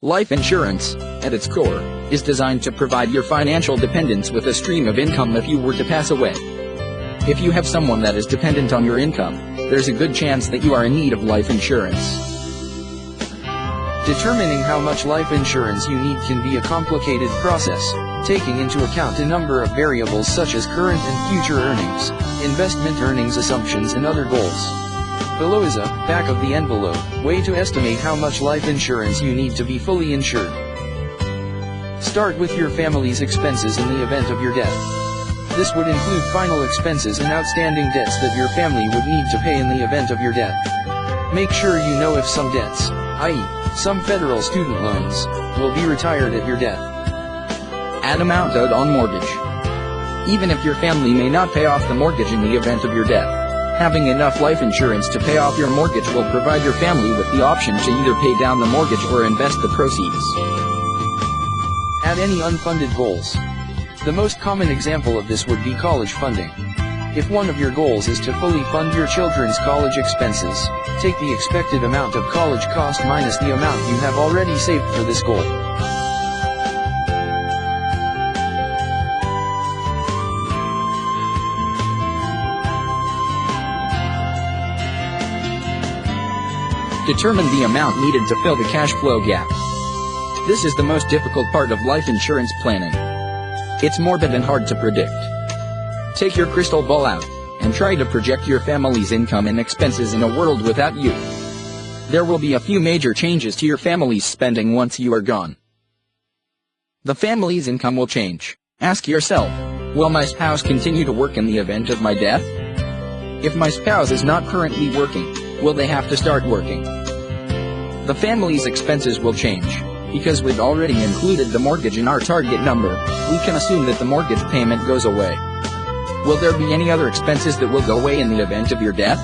Life insurance, at its core, is designed to provide your financial dependents with a stream of income if you were to pass away. If you have someone that is dependent on your income, there's a good chance that you are in need of life insurance. Determining how much life insurance you need can be a complicated process, taking into account a number of variables such as current and future earnings, investment earnings assumptions and other goals. Below is a back-of-the-envelope way to estimate how much life insurance you need to be fully insured. Start with your family's expenses in the event of your death. This would include final expenses and outstanding debts that your family would need to pay in the event of your death. Make sure you know if some debts, i.e., some federal student loans, will be retired at your death. Add amount owed on mortgage. Even if your family may not pay off the mortgage in the event of your death, having enough life insurance to pay off your mortgage will provide your family with the option to either pay down the mortgage or invest the proceeds. Add any unfunded goals. The most common example of this would be college funding. If one of your goals is to fully fund your children's college expenses, take the expected amount of college cost minus the amount you have already saved for this goal. Determine the amount needed to fill the cash flow gap. This is the most difficult part of life insurance planning. It's morbid and hard to predict. Take your crystal ball out, and try to project your family's income and expenses in a world without you. There will be a few major changes to your family's spending once you are gone. The family's income will change. Ask yourself, will my spouse continue to work in the event of my death? If my spouse is not currently working, will they have to start working? The family's expenses will change. Because we've already included the mortgage in our target number, we can assume that the mortgage payment goes away. Will there be any other expenses that will go away in the event of your death?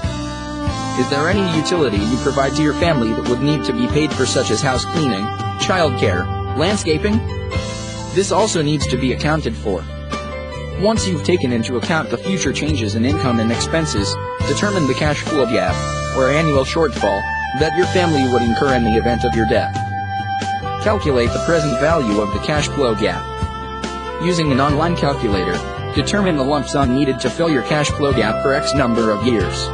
Is there any utility you provide to your family that would need to be paid for, such as house cleaning, childcare, landscaping? This also needs to be accounted for. Once you've taken into account the future changes in income and expenses, determine the cash flow gap, or annual shortfall, that your family would incur in the event of your death. Calculate the present value of the cash flow gap. Using an online calculator, determine the lump sum needed to fill your cash flow gap for X number of years.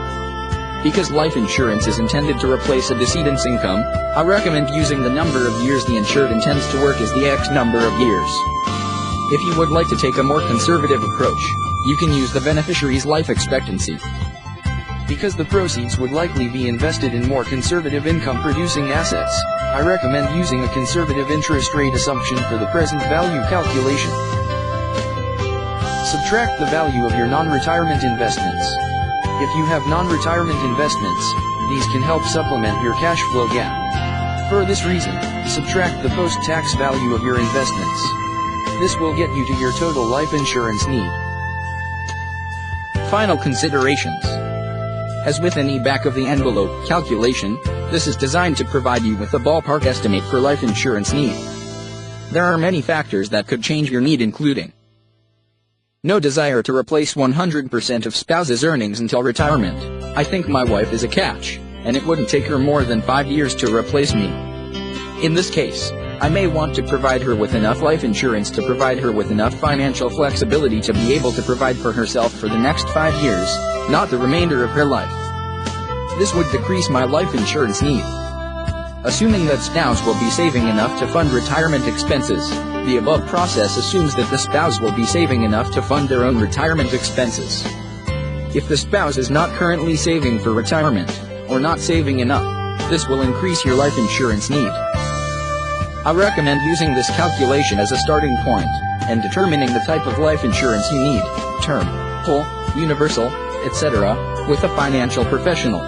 Because life insurance is intended to replace a decedent's income, I recommend using the number of years the insured intends to work as the X number of years. If you would like to take a more conservative approach, you can use the beneficiary's life expectancy. Because the proceeds would likely be invested in more conservative income-producing assets, I recommend using a conservative interest rate assumption for the present value calculation. Subtract the value of your non-retirement investments. If you have non-retirement investments, these can help supplement your cash flow gap. For this reason, subtract the post-tax value of your investments. This will get you to your total life insurance need. Final considerations. As with any back-of-the-envelope calculation, this is designed to provide you with a ballpark estimate for life insurance need. There are many factors that could change your need, including no desire to replace 100% of spouse's earnings until retirement. I think my wife is a catch, and it wouldn't take her more than 5 years to replace me. In this case, I may want to provide her with enough life insurance to provide her with enough financial flexibility to be able to provide for herself for the next 5 years, not the remainder of her life. This would decrease my life insurance need. Assuming that spouse will be saving enough to fund retirement expenses, the above process assumes that the spouse will be saving enough to fund their own retirement expenses. If the spouse is not currently saving for retirement, or not saving enough, this will increase your life insurance need. I recommend using this calculation as a starting point, and determining the type of life insurance you need, term, whole, universal, etc., with a financial professional.